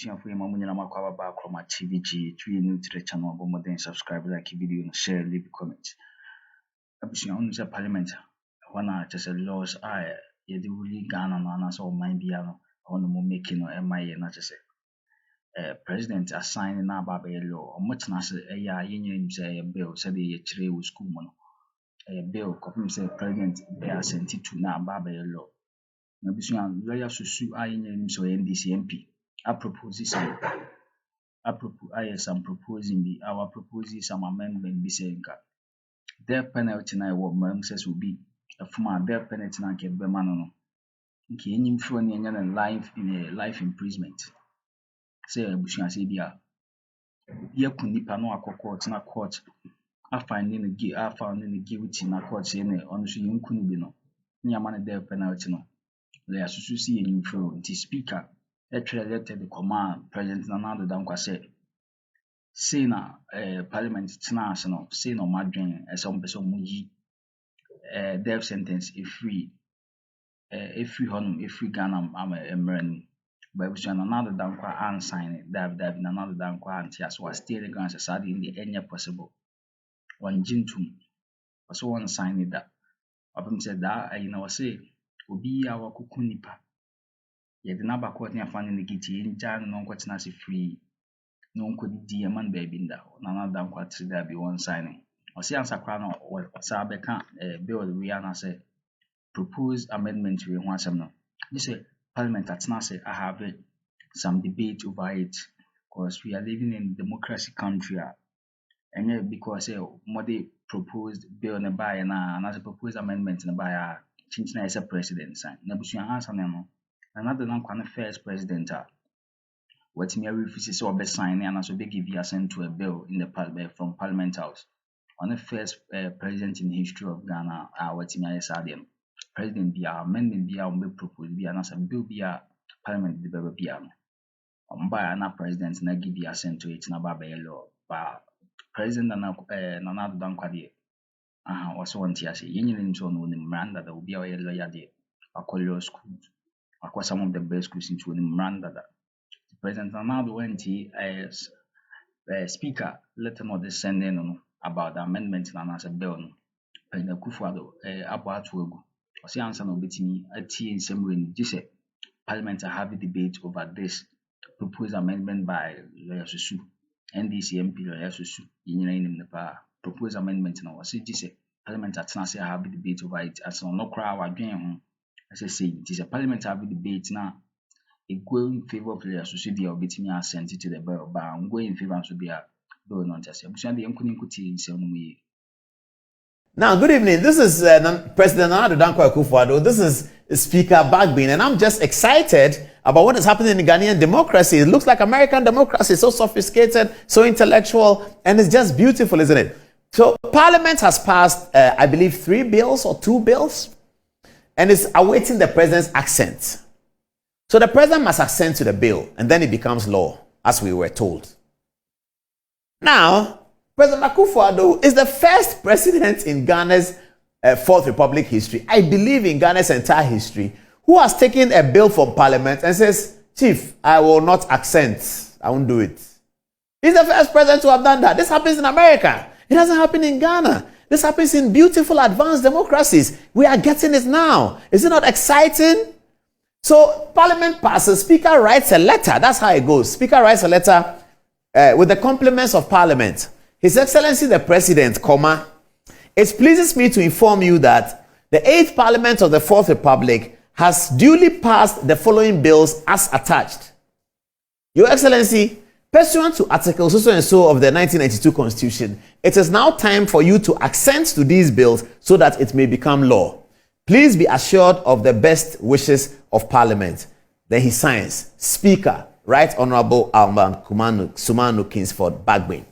Abusia for Mamu Namakwa back from my TVG, 3 new to the channel, but more than subscribe, like video, and share, leave comments. Abusia on the parliament, when I just a laws, I the really Ghana, and as all my piano, on the making or MIA, not just president assigning a baby law, or much nicer a union say a bill, said the tree was school a bill, copy say president, they are sent to now baby law. Abusia lawyer Susu, I union so NDC MP. I am proposing our proposing some amendment be saying that death penalty na what my says will be a former death penalty na get be man okay any phone any life imprisonment say abusuan say bia ye kun nipa no akọ na court a finding the guilty na court say na ono so yin kun bi no nya man death penalty no le asusu si yin phone the speaker elected the command President Addo Dankwa said say na parliament tena no say no madwen some person mu yi death sentence if free honum if free Ghana am emran but we shall Addo Dankwa and sign it that na Addo Dankwa anti as was still the ground society in the any possible one jintum also one sign it that abim said that you know say obi a wakukunipa yet the number court near finding the kitty in Jan non quatinasi free. No could be a man baby in that. None of them quite there be one signing. Or see answer crown or Sabeka bill Rihanna say proposed amendment to one some. This say Parliament at Nasa I have some debate over it because we are living in a democracy country. And yet because more they proposed bill in a buy and as a proposed amendment in a buy change as a president sign. Nabusian answer no. Another non first president what me refuse so be sign and also be give assent to a bill in the parliament from Parliament House. On the first president in the history of Ghana, what me sadem. President be amendment be be proposed be and bill be parliament the be by an president na give assent to it na ba law. But president na Addo Dankwa de was one tia say yin into no Miranda that will be our lawyer de a schools. Across some of the best schools into Miranda that President Addo went as speaker letter not sending about the amendment and as a bill. President Kufuor about to go. Or answer no betting a tea in some way. This Parliament have a debate over this proposed amendment by Lawyer Susu, NDC MP Lawyer Susu, in the power proposed amendment now. I say this Parliament at Nasa have a debate over it as no crowd are doing. As I say, it is a Parliament have a debate now. It go in favor of the society or betting me sent to the bill, but I'm going in favor to be a bill not just a Now, good evening. This is President Addo Dankwa. This is Speaker Bagbin, and I'm just excited about what is happening in Ghanaian democracy. It looks like American democracy, so sophisticated, so intellectual, and it's just beautiful, isn't it? So, Parliament has passed, I believe, 3 bills or 2 bills, and it's awaiting the president's assent. So the president must assent to the bill, and then it becomes law, as we were told. Now, President Akufo-Addo is the first president in Ghana's Fourth Republic history, I believe in Ghana's entire history, who has taken a bill from Parliament and says, Chief, I will not assent. I won't do it. He's the first president to have done that. This happens in America. It doesn't happen in Ghana. This happens in beautiful advanced democracies. We are getting it now. Is it not exciting? So Parliament passes, Speaker writes a letter. That's how it goes. Speaker writes a letter with the compliments of Parliament. His Excellency the President, it pleases me to inform you that the 8th Parliament of the Fourth Republic has duly passed the following bills as attached. Your Excellency, pursuant to Article so and so of the 1992 Constitution, it is now time for you to assent to these bills so that it may become law. Please be assured of the best wishes of Parliament. Then he signs, Speaker, Right Honorable Alban Sumanu Kingsford Bagbin.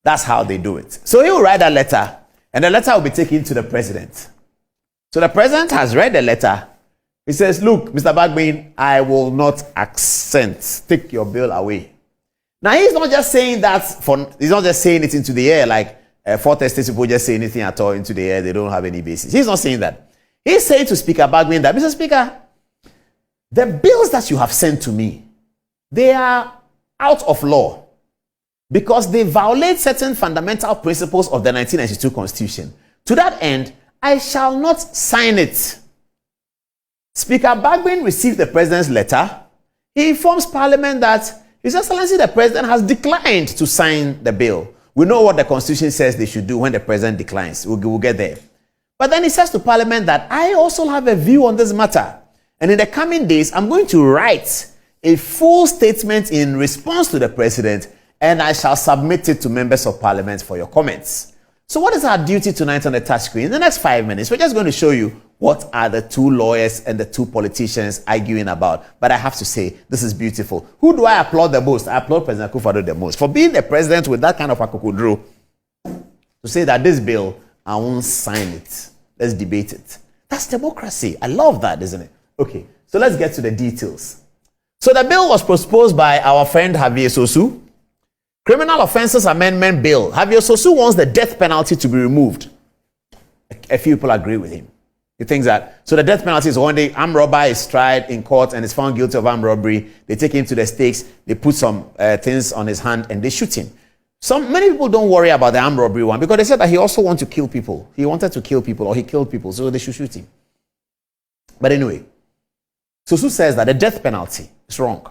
That's how they do it. So he will write a letter, and the letter will be taken to the president. So the president has read the letter. He says, look, Mr. Bagbin, I will not assent. Take your bill away. Now, he's not just saying that, he's not just saying it into the air like 4th Estate people just say anything at all into the air. They don't have any basis. He's not saying that. He's saying to Speaker Bagbin that, Mr. Speaker, the bills that you have sent to me, they are out of law because they violate certain fundamental principles of the 1992 Constitution. To that end, I shall not sign it. Speaker Bagbin received the president's letter. He informs Parliament that His Excellency the President has declined to sign the bill. We know what the Constitution says they should do when the President declines. We'll get there. But then he says to Parliament that I also have a view on this matter. And in the coming days, I'm going to write a full statement in response to the President, and I shall submit it to members of Parliament for your comments. So what is our duty tonight on the touch screen? In the next 5 minutes, we're just going to show you what are the two lawyers and the two politicians arguing about. But I have to say, this is beautiful. Who do I applaud the most? I applaud President Akufo-Addo the most for being the president with that kind of akokudro to say that this bill, I won't sign it. Let's debate it. That's democracy. I love that, isn't it? Okay, so let's get to the details. So the bill was proposed by our friend Javier Sosu. Criminal Offences Amendment Bill. Javier Sosu wants the death penalty to be removed. A few people agree with him. He thinks that, so the death penalty is when the armed robber is tried in court and is found guilty of armed robbery. They take him to the stakes, they put some things on his hand and they shoot him. Many people don't worry about the armed robbery one because they said that he also wanted to kill people. He wanted to kill people or he killed people, so they should shoot him. But anyway, Sosu says that the death penalty is wrong.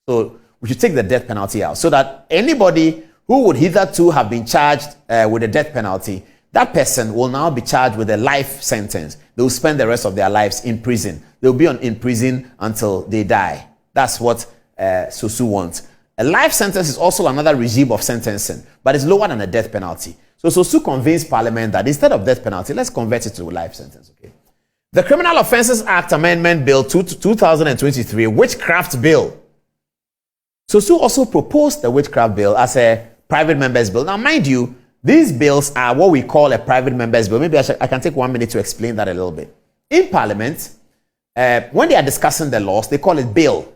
So we should take the death penalty out so that anybody who would hitherto have been charged with a death penalty, that person will now be charged with a life sentence. They will spend the rest of their lives in prison. They'll be in prison until they die. That's what Sosu wants. A life sentence is also another regime of sentencing, but it's lower than a death penalty. So Sosu convinced Parliament that instead of death penalty, let's convert it to a life sentence. Okay. The Criminal Offences Act Amendment Bill 2023, Witchcraft Bill. Sosu also proposed the Witchcraft Bill as a private member's bill. Now, mind you, these bills are what we call a private member's bill. Maybe I can take 1 minute to explain that a little bit. In Parliament, when they are discussing the laws, they call it bill.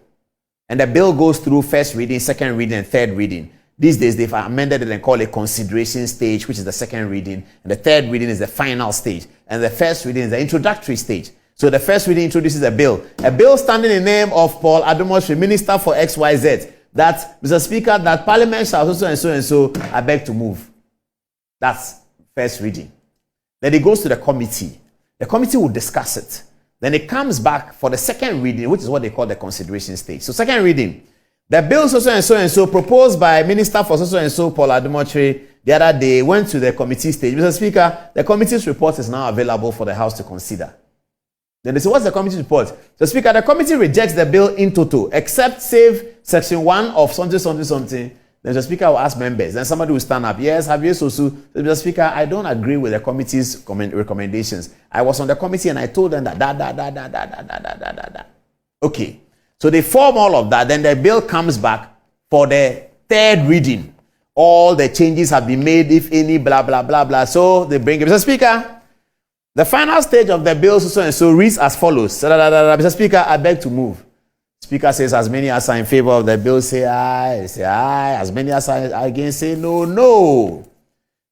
And the bill goes through first reading, second reading, and third reading. These days, they've amended it and called it consideration stage, which is the second reading. And the third reading is the final stage. And the first reading is the introductory stage. So the first reading introduces a bill standing in the name of Paul Addo, Minister for XYZ. That, Mr. Speaker, that Parliament shall so and so and so, I beg to move. That's first reading. Then it goes to the committee. The committee will discuss it. Then it comes back for the second reading, which is what they call the consideration stage. So second reading, the bill so and so proposed by Minister for so and so, Paul Addo, the other day went to the committee stage. Mr. Speaker, the committee's report is now available for the House to consider. Then they say, what's the committee report? So Speaker, the committee rejects the bill in toto, except save section 1 of something. Then the Speaker will ask members. Then somebody will stand up. Yes, Javier Sosu. Mr. Speaker, I don't agree with the committee's recommendations. I was on the committee and I told them that. Okay. So they form all of that. Then the bill comes back for the third reading. All the changes have been made, if any, blah, blah, blah, blah. So they bring it. Mr. Speaker, the final stage of the bill so and so reads as follows. Mr. Speaker, I beg to move. Speaker says, as many as are in favor of the bill say aye. Say aye. As many as are against say no.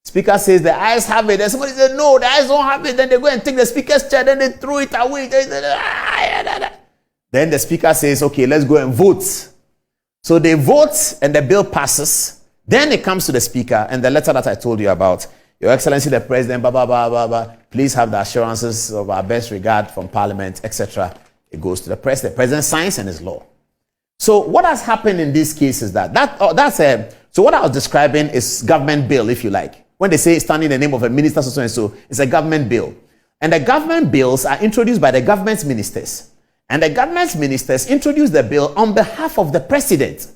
Speaker says the ayes have it. Then somebody says no, the ayes don't have it. Then they go and take the speaker's chair. Then they throw it away. Then the speaker says, okay, let's go and vote. So they vote and the bill passes. Then it comes to the speaker and the letter that I told you about. Your Excellency the President, blah, blah, blah, blah, blah. Please have the assurances of our best regard from Parliament, etc. It goes to the president. The president signs and is law. So what has happened in this case is so what I was describing is government bill, if you like. When they say standing in the name of a minister, so and so, it's a government bill. And the government bills are introduced by the government ministers. And the government ministers introduce the bill on behalf of the president.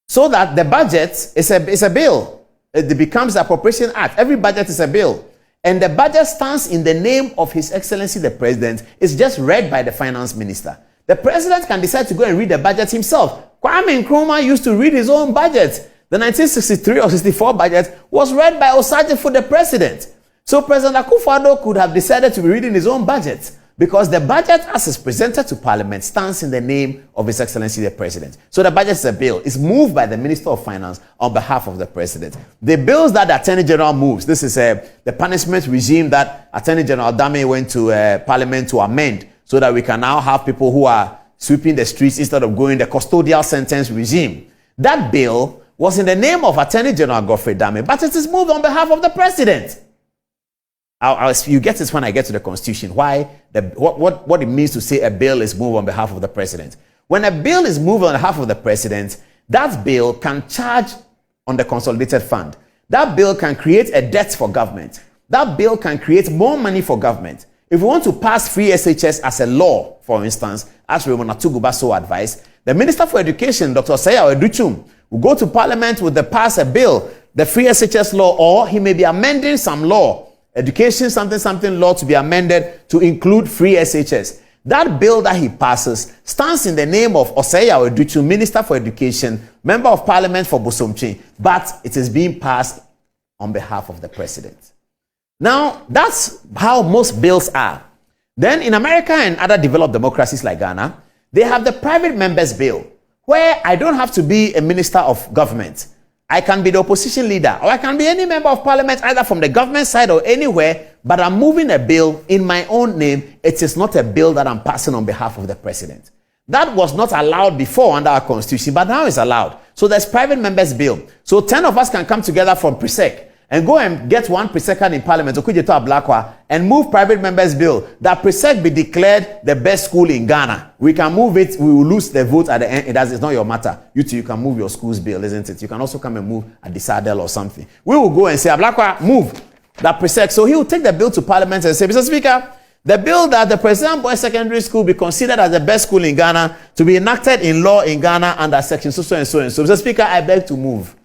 So that the budget is a bill. It becomes the Appropriation Act. Every budget is a bill. And the budget stands in the name of His Excellency the President. It's just read by the finance minister. The president can decide to go and read the budget himself. Kwame Nkrumah used to read his own budget. The 1963 or 64 budget was read by Osajifo the president. So President Akufo-Addo could have decided to be reading his own budget because the budget as is presented to Parliament stands in the name of His Excellency the President. So the budget is a bill. It's moved by the Minister of Finance on behalf of the President. The bills that the Attorney General moves, this is the punishment regime that Attorney General Dame went to Parliament to amend so that we can now have people who are sweeping the streets instead of going the custodial sentence regime. That bill was in the name of Attorney General Godfrey Dame, but it is moved on behalf of the president. You get this when I get to the Constitution, what it means to say a bill is moved on behalf of the president. When a bill is moved on behalf of the president, that bill can charge on the consolidated fund. That bill can create a debt for government. That bill can create more money for government. If we want to pass free SHS as a law, for instance, as Raymond Atuguba so advised, the Minister for Education, Dr. Osei Aduchum, will go to Parliament with the pass a bill, the free SHS law, or he may be amending some law, education something law to be amended to include free SHS. That bill that he passes stands in the name of Osei Aduchum, Minister for Education, Member of Parliament for Bosomchi, but it is being passed on behalf of the president. Now, that's how most bills are. Then in America and other developed democracies like Ghana, they have the private members bill, where I don't have to be a minister of government. I can be the opposition leader, or I can be any member of parliament, either from the government side or anywhere, but I'm moving a bill in my own name. It is not a bill that I'm passing on behalf of the president. That was not allowed before under our constitution, but now it's allowed. So there's private members bill. So 10 of us can come together from PRESEC and go and get one PRESEC in parliament, and move private members bill that PRESEC be declared the best school in Ghana. We can move it. We will lose the vote at the end. It's not your matter. You too, you can move your school's bill, isn't it? You can also come and move a Disadel or something. We will go and say, Ablakwa, move that PRESEC. So he will take the bill to parliament and say, Mr. Speaker, the bill that the President Boys Secondary School be considered as the best school in Ghana to be enacted in law in Ghana under section so and so and so. Mr. Speaker, I beg to move.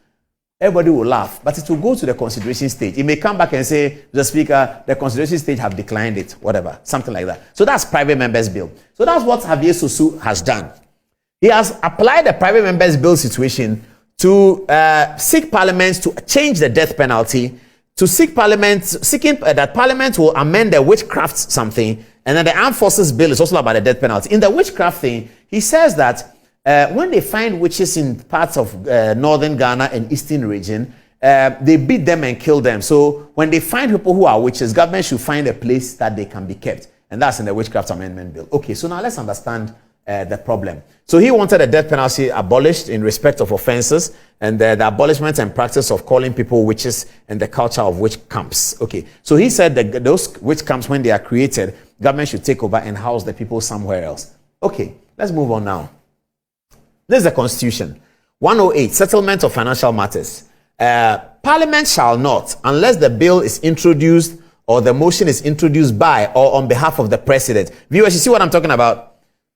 Everybody will laugh, but it will go to the consideration stage. It may come back and say, Mr. Speaker, the consideration stage have declined it, whatever, something like that. So that's private members bill. So that's what Javier Susu has done. He has applied the private members bill situation to seek parliament to change the death penalty, to seek parliament, seeking that parliament will amend the witchcraft something, and then the armed forces bill is also about the death penalty. In the witchcraft thing, he says that when they find witches in parts of northern Ghana and eastern region, they beat them and kill them. So when they find people who are witches, government should find a place that they can be kept. And that's in the Witchcraft Amendment Bill. Okay, so now let's understand the problem. So he wanted the death penalty abolished in respect of offenses, and the abolishment and practice of calling people witches and the culture of witch camps. Okay, so he said that those witch camps, when they are created, government should take over and house the people somewhere else. Okay, let's move on now. This is the Constitution. 108, Settlement of Financial Matters. Parliament shall not, unless the bill is introduced or the motion is introduced by or on behalf of the president. Viewers, you see what I'm talking about?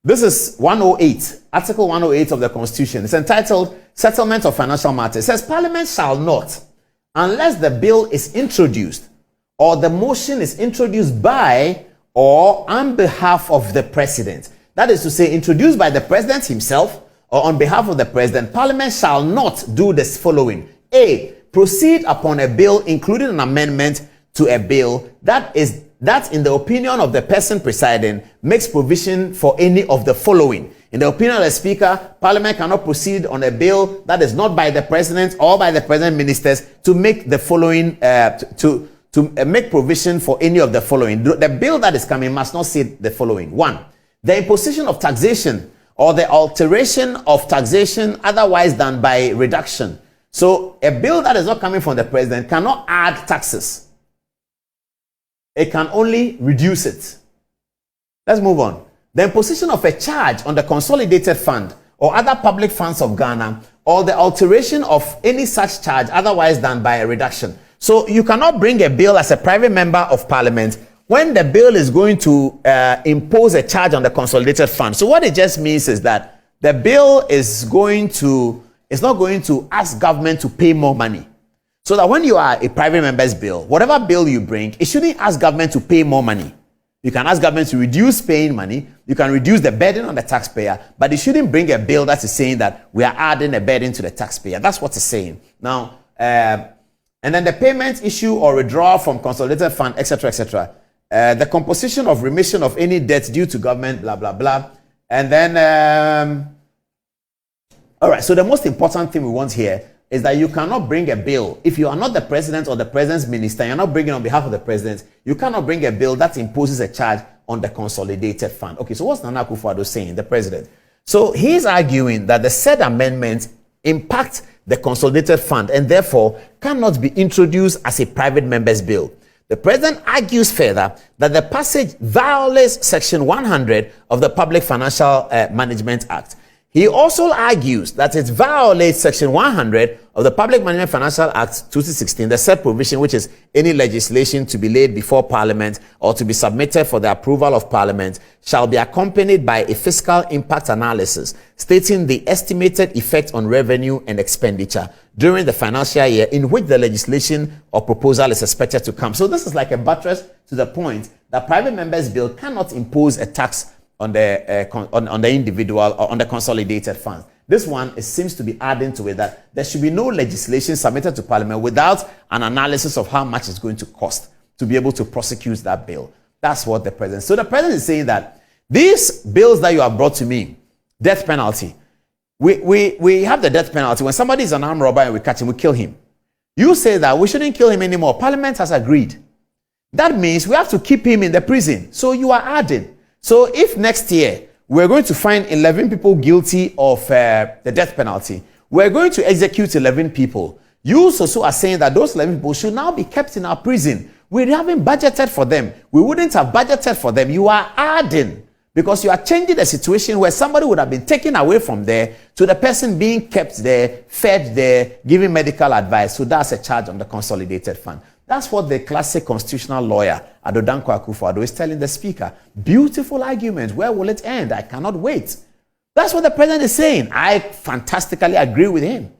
This is 108, Article 108 of the Constitution. It's entitled Settlement of Financial Matters. It says, Parliament shall not, unless the bill is introduced or the motion is introduced by or on behalf of the president. That is to say, introduced by the president himself, or on behalf of the president, Parliament shall not do this following. A, proceed upon a bill including an amendment to a bill that in the opinion of the person presiding makes provision for any of the following. In the opinion of the Speaker, Parliament cannot proceed on a bill that is not by the president or by the president ministers to make the following, to make provision for any of the following. The bill that is coming must not say the following. 1, the imposition of taxation or the alteration of taxation otherwise than by reduction. So a bill that is not coming from the president cannot add taxes. It can only reduce it. Let's move on. The imposition of a charge on the consolidated fund or other public funds of Ghana, or the alteration of any such charge otherwise than by a reduction. So you cannot bring a bill as a private member of parliament when the bill is going to impose a charge on the consolidated fund. So what it just means is that the bill is not going to ask government to pay more money. So that when you are a private member's bill, whatever bill you bring, it shouldn't ask government to pay more money. You can ask government to reduce paying money. You can reduce the burden on the taxpayer, but it shouldn't bring a bill that is saying that we are adding a burden to the taxpayer. That's what it's saying. Now, and then the payment issue or withdrawal from consolidated fund, etc., etc. The composition of remission of any debt due to government, blah, blah, blah. And then, all right, so the most important thing we want here is that you cannot bring a bill. If you are not the president or the president's minister, you're not bringing on behalf of the president, you cannot bring a bill that imposes a charge on the consolidated fund. Okay, so what's Nana Akufo-Addo saying, the president? So he's arguing that the said amendment impact the consolidated fund and therefore cannot be introduced as a private member's bill. The president argues further that the passage violates Section 100 of the Public Financial Management Act. He also argues that it violates Section 100 of the Public Management Financial Act 2016, the said provision which is any legislation to be laid before Parliament or to be submitted for the approval of Parliament shall be accompanied by a fiscal impact analysis stating the estimated effect on revenue and expenditure during the financial year in which the legislation or proposal is expected to come. So this is like a buttress to the point that private members' bill cannot impose a tax on the individual or on the consolidated funds. This one, it seems to be adding to it that there should be no legislation submitted to Parliament without an analysis of how much it's going to cost to be able to prosecute that bill. That's what the president. So the president is saying that these bills that you have brought to me, death penalty, we have the death penalty. When somebody is an armed robber and we catch him, we kill him. You say that we shouldn't kill him anymore. Parliament has agreed. That means we have to keep him in the prison. So you are adding. So if next year we're going to find 11 people guilty of the death penalty, we're going to execute 11 people. You also are saying that those 11 people should now be kept in our prison. We haven't budgeted for them. We wouldn't have budgeted for them. You are adding because you are changing the situation where somebody would have been taken away from there to the person being kept there, fed there, giving medical advice. So that's a charge on the consolidated fund. That's what the classic constitutional lawyer, Addo is telling the speaker. Beautiful argument. Where will it end? I cannot wait. That's what the president is saying. I fantastically agree with him.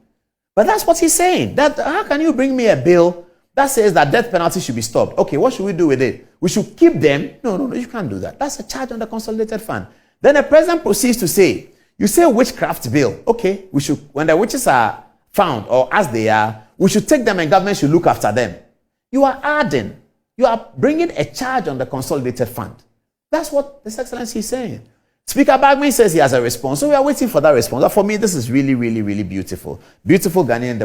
But that's what he's saying. That how can you bring me a bill that says that death penalty should be stopped? Okay, what should we do with it? We should keep them? No, you can't do that. That's a charge on the consolidated fund. Then the president proceeds to say, you say witchcraft bill. Okay, we should, when the witches are found or as they are, we should take them and government should look after them. You are adding, you are bringing a charge on the consolidated fund. That's what His Excellency is saying. Speaker Bagman says he has a response, so we are waiting for that response. But for me, this is really, really, really beautiful. Beautiful Ghanaian democracy.